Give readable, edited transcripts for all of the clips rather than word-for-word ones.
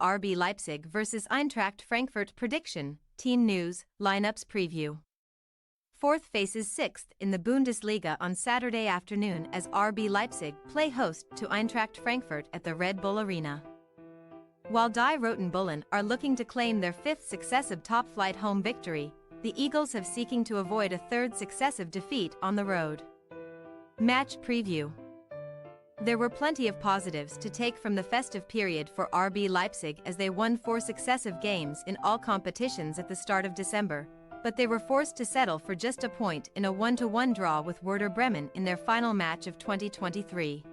RB Leipzig vs Eintracht Frankfurt prediction, team news, lineups preview. Fourth faces sixth in the Bundesliga on Saturday afternoon as RB Leipzig play host to Eintracht Frankfurt at the Red Bull Arena. While Die Roten Bullen are looking to claim their fifth successive top-flight home victory, the Eagles have seeking to avoid a third successive defeat on the road. Match preview. There were plenty of positives to take from the festive period for RB Leipzig as they won 4 successive games in all competitions at the start of December, but they were forced to settle for just a point in a 1-1 draw with Werder Bremen in their final match of 2023.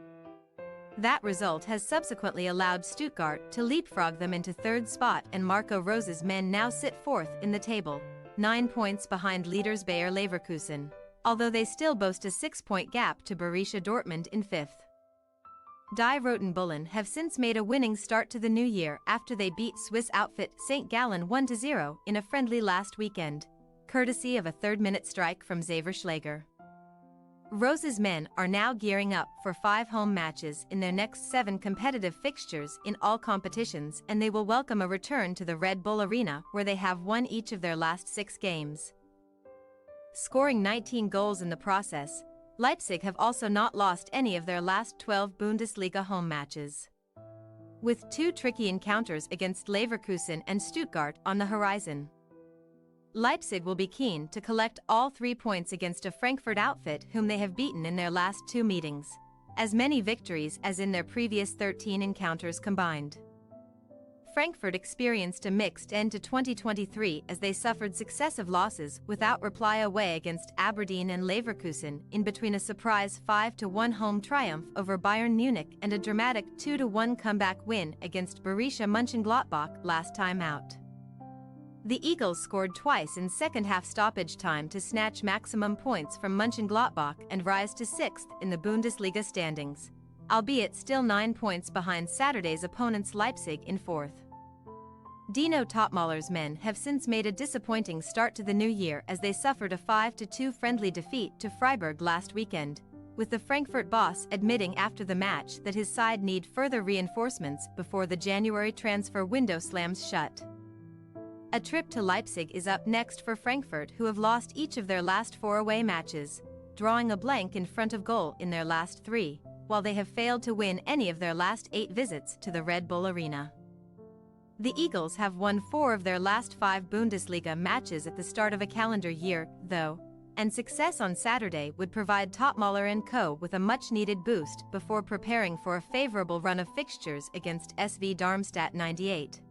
That result has subsequently allowed Stuttgart to leapfrog them into third spot, and Marco Rose's men now sit fourth in the table, 9 points behind leaders Bayer Leverkusen, although they still boast a 6-point gap to Borussia Dortmund in fifth. Die Roten Bullen have since made a winning start to the new year after they beat Swiss outfit St. Gallen 1-0 in a friendly last weekend, courtesy of a third-minute strike from Xaver Schlager. Rose's men are now gearing up for 5 home matches in their next 7 competitive fixtures in all competitions, and they will welcome a return to the Red Bull Arena where they have won each of their last 6 games. Scoring 19 goals in the process, Leipzig have also not lost any of their last 12 Bundesliga home matches. With 2 tricky encounters against Leverkusen and Stuttgart on the horizon, Leipzig will be keen to collect all 3 points against a Frankfurt outfit whom they have beaten in their last 2 meetings, as many victories as in their previous 13 encounters combined. Frankfurt experienced a mixed end to 2023 as they suffered successive losses without reply away against Aberdeen and Leverkusen, in between a surprise 5-1 home triumph over Bayern Munich and a dramatic 2-1 comeback win against Borussia Mönchengladbach last time out. The Eagles scored twice in second-half stoppage time to snatch maximum points from Mönchengladbach and rise to 6th in the Bundesliga standings, albeit still 9 points behind Saturday's opponents Leipzig in 4th. Dino Topmoller's men have since made a disappointing start to the new year as they suffered a 5-2 friendly defeat to Freiburg last weekend, with the Frankfurt boss admitting after the match that his side need further reinforcements before the January transfer window slams shut. A trip to Leipzig is up next for Frankfurt, who have lost each of their last 4 away matches, drawing a blank in front of goal in their last 3, while they have failed to win any of their last 8 visits to the Red Bull Arena. The Eagles have won 4 of their last 5 Bundesliga matches at the start of a calendar year, though, and success on Saturday would provide Topmoller and co. with a much-needed boost before preparing for a favorable run of fixtures against SV Darmstadt 98,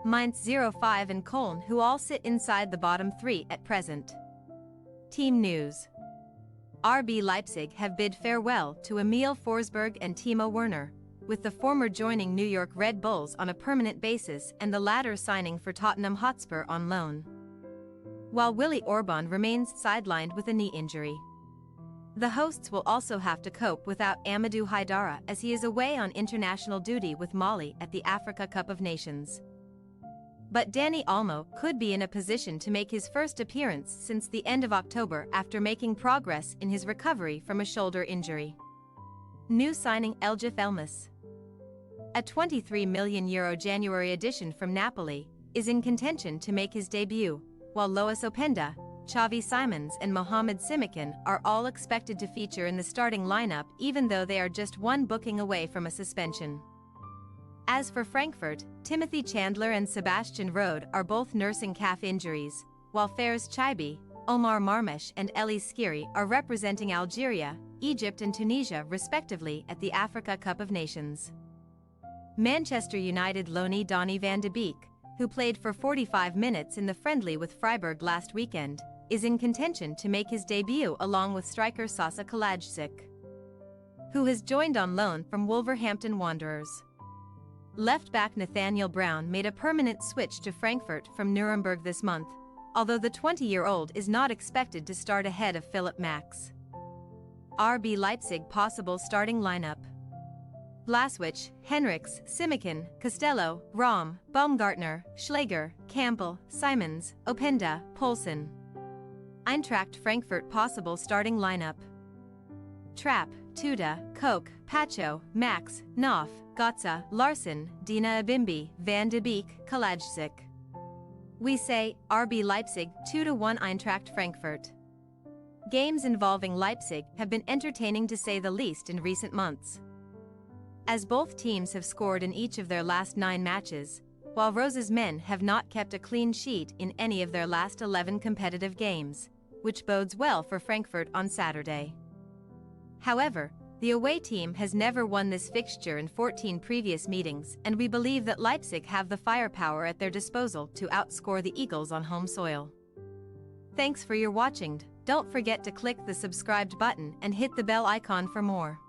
Mainz 05 and Köln, who all sit inside the bottom 3 at present. Team news. RB Leipzig have bid farewell to Emil Forsberg and Timo Werner, with the former joining New York Red Bulls on a permanent basis and the latter signing for Tottenham Hotspur on loan, while Willi Orban remains sidelined with a knee injury. The hosts will also have to cope without Amadou Haidara as he is away on international duty with Mali at the Africa Cup of Nations. But Dani Olmo could be in a position to make his first appearance since the end of October after making progress in his recovery from a shoulder injury. New signing Eljif Elmas, a €23 million January addition from Napoli, is in contention to make his debut, while Lois Openda, Xavi Simons and Mohamed Simikan are all expected to feature in the starting lineup, even though they are just 1 booking away from a suspension. As for Frankfurt, Timothy Chandler and Sebastian Rode are both nursing calf injuries, while Fares Chibi, Omar Marmesh and Elie Skiri are representing Algeria, Egypt and Tunisia respectively at the Africa Cup of Nations. Manchester United loanee Donny van de Beek, who played for 45 minutes in the friendly with Freiburg last weekend, is in contention to make his debut along with striker Sasa Kalajdzic, who has joined on loan from Wolverhampton Wanderers. Left-back Nathaniel Brown made a permanent switch to Frankfurt from Nuremberg this month, although the 20-year-old is not expected to start ahead of Philipp Max. RB Leipzig possible starting lineup: Blaswich, Henrichs, Simikan, Costello, Raum, Baumgartner, Schlager, Campbell, Simons, Openda, Poulsen. Eintracht Frankfurt possible starting lineup: Trapp, Tuta, Koch, Pacho, Max, Knopf, Gotza, Larsson, Dina Abimbi, Van de Beek, Kalajdzic. We say, RB Leipzig 2-1 Eintracht Frankfurt. Games involving Leipzig have been entertaining to say the least in recent months, as both teams have scored in each of their last 9 matches, while Rose's men have not kept a clean sheet in any of their last 11 competitive games, which bodes well for Frankfurt on Saturday. However, the away team has never won this fixture in 14 previous meetings, and we believe that Leipzig have the firepower at their disposal to outscore the Eagles on home soil. Thanks for your watching. Don't forget to click the subscribed button and hit the bell icon for more.